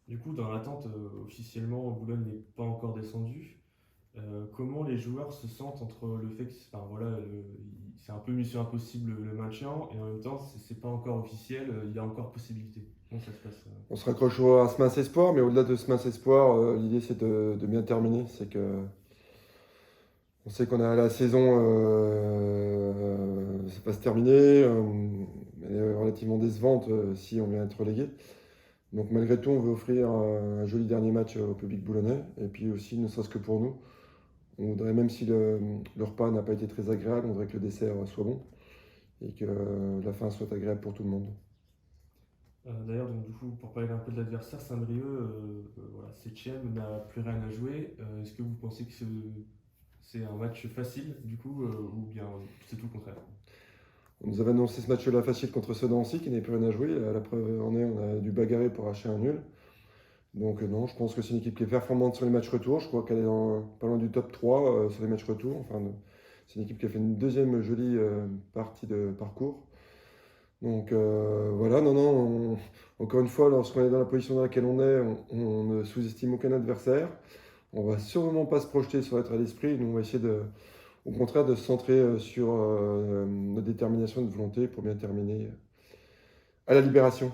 Du coup, dans l'attente, officiellement, Boulogne n'est pas encore descendu. Comment les joueurs se sentent entre le fait que enfin, voilà, c'est un peu mission impossible le maintien, et en même temps, c'est pas encore officiel, il y a encore possibilité. Comment ça se passe? On se raccroche à ce mince espoir, mais au-delà de ce mince espoir, l'idée c'est de bien terminer. C'est que on sait qu'on a la saison, c'est pas se terminer, elle est relativement décevante si on vient être relégué. Donc malgré tout, on veut offrir un joli dernier match au public boulonnais, et puis aussi, ne serait-ce que pour nous, on voudrait, même si le repas n'a pas été très agréable, on voudrait que le dessert soit bon et que la fin soit agréable pour tout le monde. D'ailleurs, donc, du coup, pour parler un peu de l'adversaire, Saint-Brieuc, voilà, 7e, n'a plus rien à jouer. Est-ce que vous pensez que c'est un match facile, du coup, ou bien c'est tout le contraire? On nous avait annoncé ce match-là facile contre Sedan-Nancy qui n'avait plus rien à jouer. La preuve en est, on a dû bagarrer pour acheter un nul. Donc non, je pense que c'est une équipe qui est performante sur les matchs retour. Je crois qu'elle est pas loin du top 3 sur les matchs retour. C'est une équipe qui a fait une deuxième jolie partie de parcours. Donc voilà, non, non, encore une fois, lorsqu'on est dans la position dans laquelle on est, on ne sous-estime aucun adversaire. On va sûrement pas se projeter sur l'état d'esprit. Nous, on va essayer au contraire de se centrer sur notre détermination et notre volonté pour bien terminer à la libération.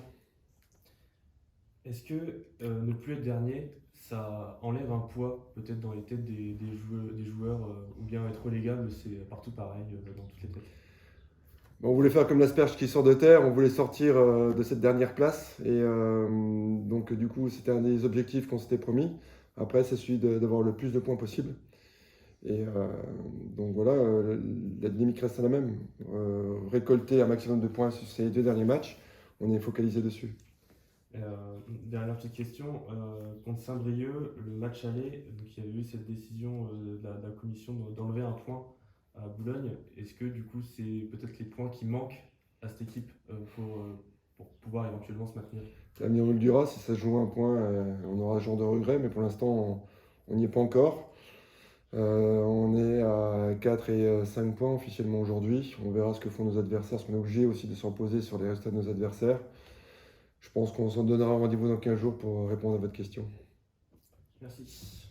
Est-ce que ne plus être dernier, ça enlève un poids peut-être dans les têtes des joueurs, ou bien être relégable, c'est partout pareil, dans toutes les têtes? On voulait faire comme l'asperge qui sort de terre, on voulait sortir de cette dernière place. Et donc, du coup, c'était un des objectifs qu'on s'était promis. Après, c'est celui d'avoir le plus de points possible. Et donc voilà, la dynamique reste la même. Récolter un maximum de points sur ces deux derniers matchs, on est focalisé dessus. Une dernière petite question, contre Saint-Brieuc, le match aller, donc il y avait eu cette décision de la commission d'enlever un point à Boulogne. Est-ce que du coup c'est peut-être les points qui manquent à cette équipe pour pouvoir éventuellement se maintenir? L'avenir nous le dira, si ça se joue un point, on aura ce genre de regret, mais pour l'instant, on n'y est pas encore. On est à 4 et 5 points officiellement aujourd'hui. On verra ce que font nos adversaires, parce qu'on est obligé aussi de se reposer sur les résultats de nos adversaires. Je pense qu'on s'en donnera rendez-vous dans 15 jours pour répondre à votre question. Merci.